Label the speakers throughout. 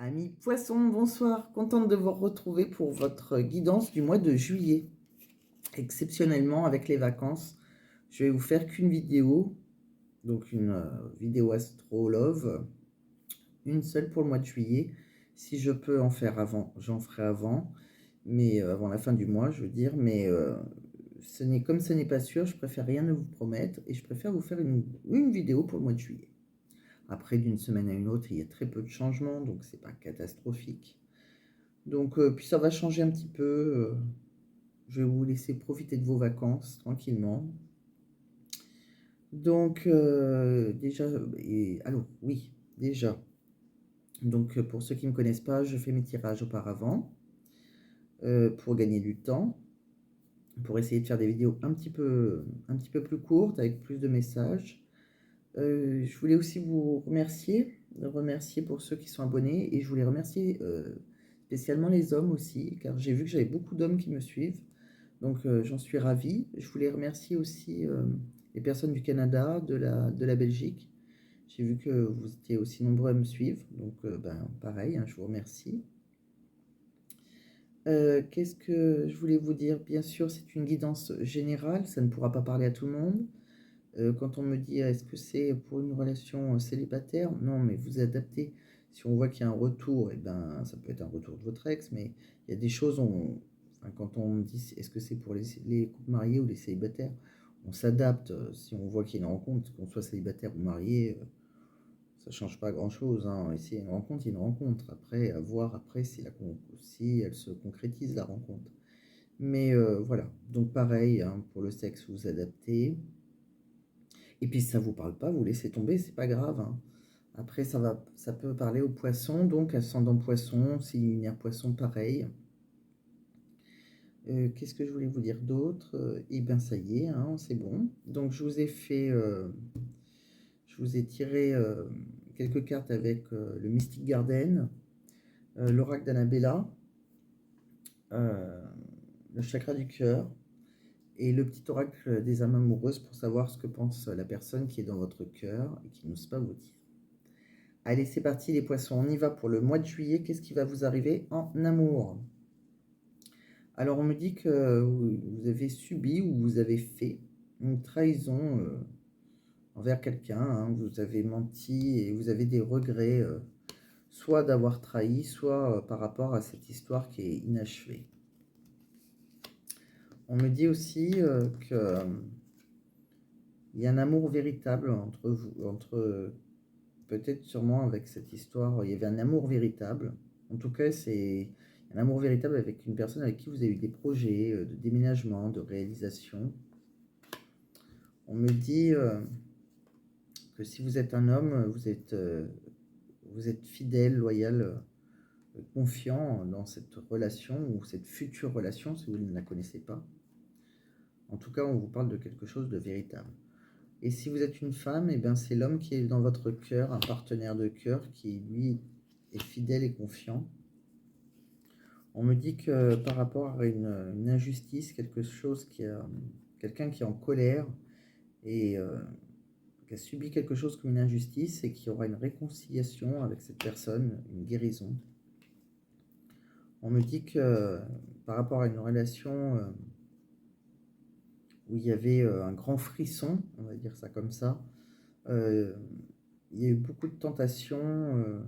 Speaker 1: Amis poissons, bonsoir, contente de vous retrouver pour votre guidance du mois de juillet. Exceptionnellement, avec les vacances, je vais vous faire qu'une vidéo, donc une vidéo Astro Love, une seule pour le mois de juillet. Si je peux en faire avant, j'en ferai avant, mais avant la fin du mois, je veux dire, mais comme ce n'est pas sûr, je préfère rien ne vous promettre et je préfère vous faire une vidéo pour le mois de juillet. Après, d'une semaine à une autre, il y a très peu de changements, donc c'est pas catastrophique. Donc, puis ça va changer un petit peu. Je vais vous laisser profiter de vos vacances tranquillement. Donc, déjà, alors, oui, déjà. Donc, pour ceux qui ne me connaissent pas, je fais mes tirages auparavant pour gagner du temps, pour essayer de faire des vidéos un petit peu plus courtes avec plus de messages. Je voulais aussi vous remercier pour ceux qui sont abonnés et je voulais remercier spécialement les hommes aussi, car j'ai vu que j'avais beaucoup d'hommes qui me suivent. Donc j'en suis ravie. Je voulais remercier aussi les personnes du Canada, de la Belgique. J'ai vu que vous étiez aussi nombreux à me suivre. Donc ben, pareil, hein, je vous remercie. Qu'est-ce que je voulais vous dire? Bien sûr, c'est une guidance générale. Ça ne pourra pas parler à tout le monde. Quand on me dit: «Est-ce que c'est pour une relation célibataire?» Non, mais vous adaptez. Si on voit qu'il y a un retour, et ben, ça peut être un retour de votre ex, mais il y a des choses, enfin, quand on me dit: «Est-ce que c'est pour les couples mariés ou les célibataires?» On s'adapte. Si on voit qu'il y a une rencontre, qu'on soit célibataire ou marié, ça change pas grand-chose, hein. Et s'il y a une rencontre, il y a une rencontre. Après, à voir après si elle se concrétise, la rencontre. Mais voilà. Donc pareil, hein, pour le sexe, vous adaptez. Et puis si ça vous parle pas, vous laissez tomber, c'est pas grave, hein. Après, ça peut parler aux poissons, donc ascendant poisson, signe lunaire poisson, pareil. Qu'est-ce que je voulais vous dire d'autre? Eh bien, ça y est, hein, c'est bon. Donc, je vous ai tiré quelques cartes avec le Mystic Garden, l'oracle d'Annabella, euh, le chakra du cœur et le petit oracle des âmes amoureuses pour savoir ce que pense la personne qui est dans votre cœur et qui n'ose pas vous dire. Allez, c'est parti les poissons, on y va pour le mois de juillet. Qu'est-ce qui va vous arriver en amour? Alors, on me dit que vous avez subi ou vous avez fait une trahison envers quelqu'un, hein. Vous avez menti et vous avez des regrets, soit d'avoir trahi, soit par rapport à cette histoire qui est inachevée. On me dit aussi que il y a un amour véritable entre vous, peut-être sûrement avec cette histoire, il y avait un amour véritable. En tout cas, c'est un amour véritable avec une personne avec qui vous avez eu des projets de déménagement, de réalisation. On me dit que si vous êtes un homme, vous êtes fidèle, loyal, confiant dans cette relation ou cette future relation si vous ne la connaissez pas. En tout cas, on vous parle de quelque chose de véritable. Et si vous êtes une femme, eh bien, c'est l'homme qui est dans votre cœur, un partenaire de cœur qui, lui, est fidèle et confiant. On me dit que par rapport à une injustice, quelqu'un qui est en colère et qui a subi quelque chose comme une injustice et qui aura une réconciliation avec cette personne, une guérison. On me dit que par rapport à une relation où il y avait un grand frisson, on va dire ça comme ça, il y a eu beaucoup de tentations.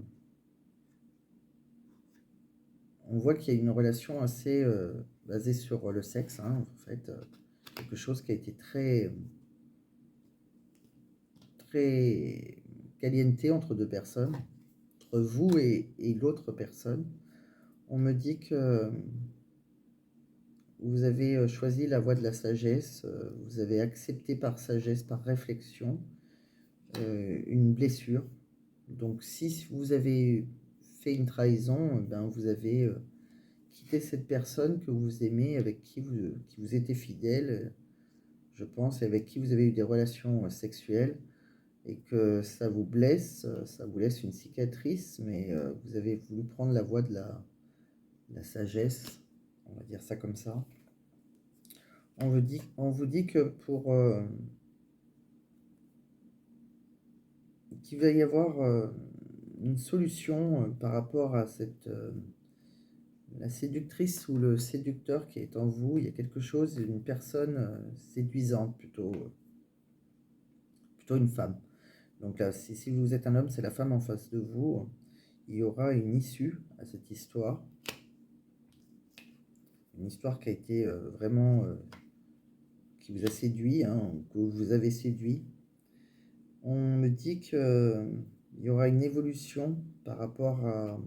Speaker 1: On voit qu'il y a une relation assez basée sur le sexe, hein, en fait, quelque chose qui a été très caliente entre deux personnes, entre vous et l'autre personne. On me dit que vous avez choisi la voie de la sagesse, vous avez accepté par sagesse, par réflexion, une blessure. Donc si vous avez fait une trahison, ben, vous avez quitté cette personne que vous aimez, avec qui vous étiez fidèle, je pense, et avec qui vous avez eu des relations sexuelles, et que ça vous blesse, ça vous laisse une cicatrice, mais vous avez voulu prendre la voie de la sagesse, on va dire ça comme ça. On vous dit que qu'il va y avoir une solution par rapport à la séductrice ou le séducteur qui est en vous. Il y a quelque chose, une personne séduisante plutôt une femme. Donc là, si vous êtes un homme, c'est la femme en face de vous. Il y aura une issue à cette histoire. Une histoire qui a été vraiment... qui vous a séduit, hein, que vous avez séduit. On me dit qu'il y aura une évolution par rapport à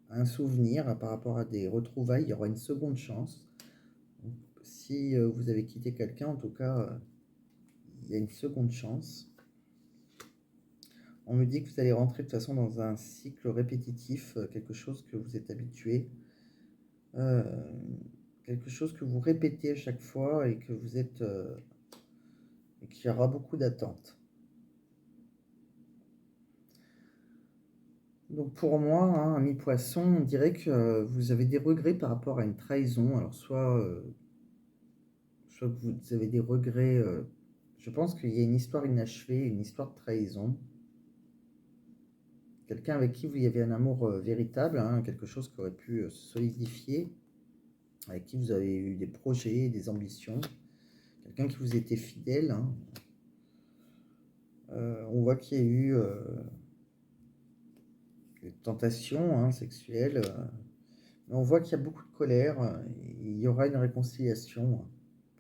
Speaker 1: un souvenir, par rapport à des retrouvailles. Il y aura une seconde chance. Donc, si vous avez quitté quelqu'un, en tout cas, il y a une seconde chance. On me dit que vous allez rentrer de toute façon dans un cycle répétitif, quelque chose que vous êtes habitué, euh, quelque chose que vous répétez à chaque fois et que vous êtes, et qu'il y aura beaucoup d'attentes. Donc pour moi, hein, ami poisson, on dirait que vous avez des regrets par rapport à une trahison. Alors soit que vous avez des regrets, je pense qu'il y a une histoire inachevée, une histoire de trahison. Quelqu'un avec qui vous y avez un amour véritable, hein, quelque chose qui aurait pu se solidifier, avec qui vous avez eu des projets, des ambitions. Quelqu'un qui vous était fidèle. Hein. On voit qu'il y a eu des tentations hein, sexuelles. Mais on voit qu'il y a beaucoup de colère. Il y aura une réconciliation.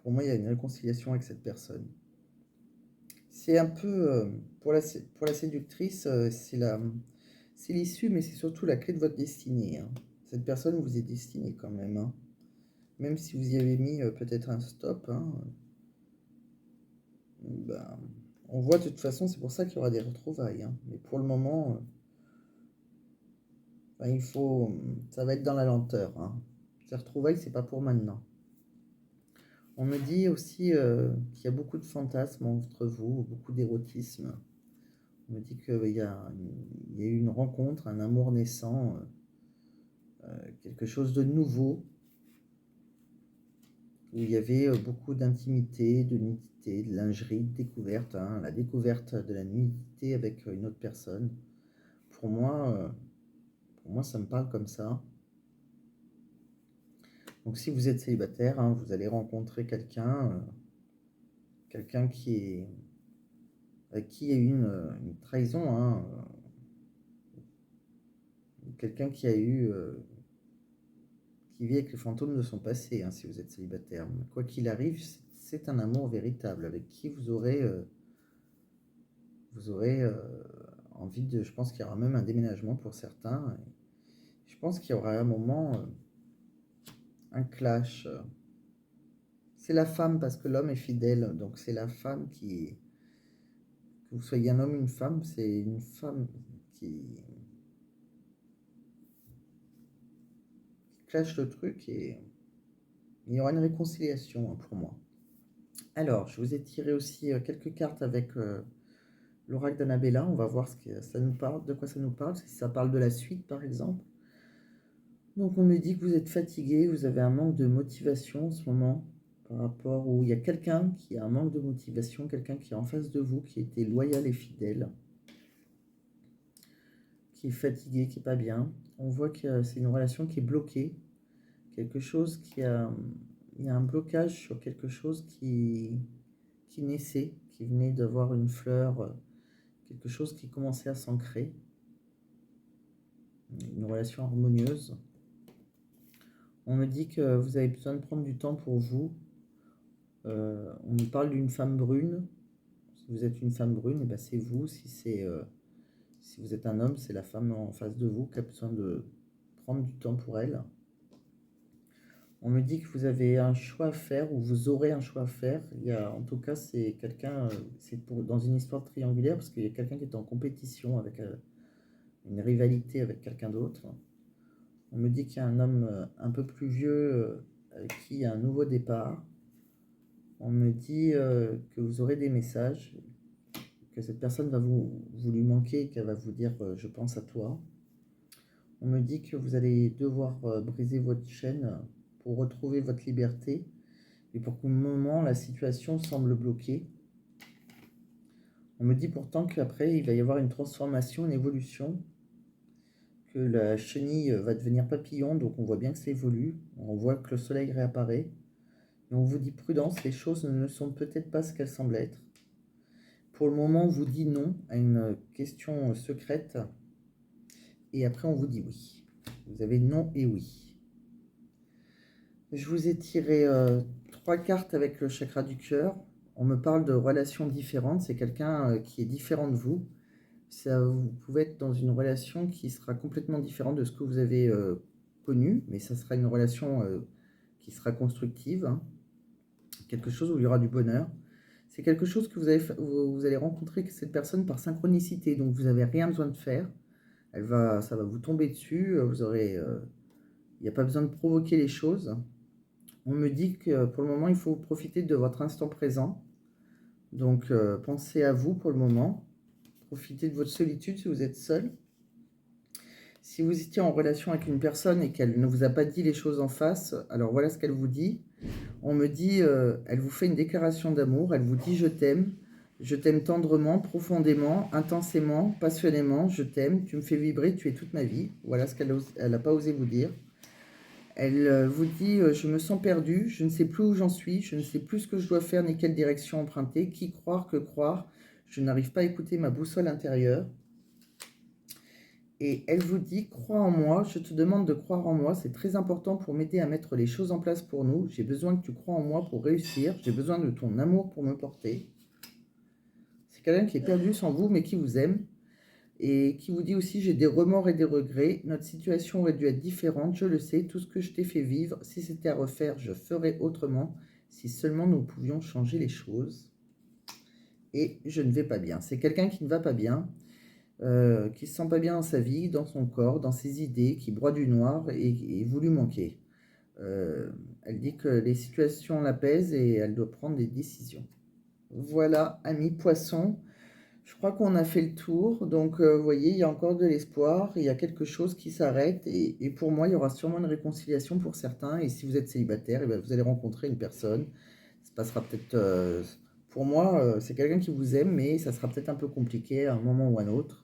Speaker 1: Pour moi, il y a une réconciliation avec cette personne. C'est un peu, pour la séductrice, c'est l'issue, mais c'est surtout la clé de votre destinée. Hein. Cette personne vous est destinée quand même. Hein. Même si vous y avez mis peut-être un stop. Hein, ben, on voit de toute façon, c'est pour ça qu'il y aura des retrouvailles. Hein. Mais pour le moment, ben, ça va être dans la lenteur. Hein. Ces retrouvailles, c'est pas pour maintenant. On me dit aussi qu'il y a beaucoup de fantasmes entre vous, beaucoup d'érotisme. On me dit qu'il y a eu une rencontre, un amour naissant, quelque chose de nouveau, où il y avait beaucoup d'intimité, de nudité, de lingerie, de découverte, hein, la découverte de la nudité avec une autre personne. Pour moi, ça me parle comme ça. Donc si vous êtes célibataire, hein, vous allez rencontrer quelqu'un avec qui il y a eu une trahison, hein, quelqu'un qui vit avec les fantômes de son passé, hein, si vous êtes célibataire. Mais quoi qu'il arrive, c'est un amour véritable avec qui vous aurez envie de... Je pense qu'il y aura même un déménagement pour certains. Je pense qu'il y aura un moment, un clash. C'est la femme parce que l'homme est fidèle, donc c'est la femme qui... Que vous soyez un homme ou une femme, c'est une femme qui clash le truc et il y aura une réconciliation hein, pour moi. Alors, je vous ai tiré aussi quelques cartes avec l'oracle d'Annabella. On va voir ce que ça nous parle, de quoi ça nous parle, si ça parle de la suite par exemple. Donc on me dit que vous êtes fatigué, vous avez un manque de motivation en ce moment, par rapport où il y a quelqu'un qui a un manque de motivation, quelqu'un qui est en face de vous, qui était loyal et fidèle, qui est fatigué, qui est pas bien. On voit que c'est une relation qui est bloquée, quelque chose il y a un blocage sur quelque chose qui naissait, qui venait d'avoir une fleur, quelque chose qui commençait à s'ancrer, une relation harmonieuse. On me dit que vous avez besoin de prendre du temps pour vous. On me parle d'une femme brune. Si vous êtes une femme brune, eh ben c'est vous. Si vous êtes un homme, c'est la femme en face de vous qui a besoin de prendre du temps pour elle. On me dit que vous avez un choix à faire ou vous aurez un choix à faire. En tout cas, c'est quelqu'un, dans une histoire triangulaire parce qu'il y a quelqu'un qui est en compétition avec une rivalité avec quelqu'un d'autre. On me dit qu'il y a un homme un peu plus vieux avec qui il y a un nouveau départ. On me dit que vous aurez des messages, que cette personne va vous lui manquer et qu'elle va vous dire je pense à toi. On me dit que vous allez devoir briser votre chaîne pour retrouver votre liberté et pour qu'au moment la situation semble bloquée. On me dit pourtant qu'après, il va y avoir une transformation, une évolution, que la chenille va devenir papillon, donc on voit bien que ça évolue. On voit que le soleil réapparaît. Et on vous dit prudence, les choses ne sont peut-être pas ce qu'elles semblent être. Pour le moment, on vous dit non à une question secrète. Et après, on vous dit oui. Vous avez non et oui. Je vous ai tiré 3 cartes avec le chakra du cœur. On me parle de relations différentes. C'est quelqu'un qui est différent de vous. Vous pouvez être dans une relation qui sera complètement différente de ce que vous avez connu, mais ça sera une relation qui sera constructive, hein. Quelque chose où il y aura du bonheur. C'est quelque chose que vous allez rencontrer cette personne par synchronicité, donc vous n'avez rien besoin de faire. Ça va vous tomber dessus, il n'y a pas besoin de provoquer les choses. On me dit que pour le moment, il faut profiter de votre instant présent. Donc pensez à vous pour le moment. Profitez de votre solitude si vous êtes seul. Si vous étiez en relation avec une personne et qu'elle ne vous a pas dit les choses en face, alors voilà ce qu'elle vous dit. On me dit, elle vous fait une déclaration d'amour, elle vous dit je t'aime tendrement, profondément, intensément, passionnément, je t'aime, tu me fais vibrer, tu es toute ma vie. Voilà ce qu'elle n'a pas osé vous dire. Elle vous dit, je me sens perdue, je ne sais plus où j'en suis, je ne sais plus ce que je dois faire ni quelle direction emprunter, qui croire, que croire, je n'arrive pas à écouter ma boussole intérieure. Et elle vous dit, crois en moi, je te demande de croire en moi, c'est très important pour m'aider à mettre les choses en place pour nous. J'ai besoin que tu crois en moi pour réussir, j'ai besoin de ton amour pour me porter. C'est quelqu'un qui est perdu sans vous, mais qui vous aime. Et qui vous dit aussi, j'ai des remords et des regrets, notre situation aurait dû être différente, je le sais, tout ce que je t'ai fait vivre, si c'était à refaire, je ferais autrement, si seulement nous pouvions changer les choses. Et je ne vais pas bien. C'est quelqu'un qui ne va pas bien. Qui ne se sent pas bien dans sa vie, dans son corps, dans ses idées, qui broie du noir et vous lui manquez. Elle dit que les situations l'apaisent et elle doit prendre des décisions. Voilà, amis poissons, je crois qu'on a fait le tour. Donc, vous voyez, il y a encore de l'espoir, il y a quelque chose qui s'arrête. Et pour moi, il y aura sûrement une réconciliation pour certains. Et si vous êtes célibataire, eh bien, vous allez rencontrer une personne. Ça passera peut-être... pour moi, c'est quelqu'un qui vous aime, mais ça sera peut-être un peu compliqué à un moment ou à un autre.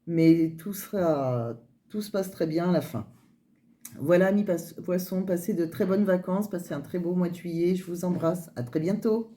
Speaker 1: Mais tout se passe très bien à la fin. Voilà, amis poissons, passez de très bonnes vacances, passez un très beau mois de juillet. Je vous embrasse. À très bientôt.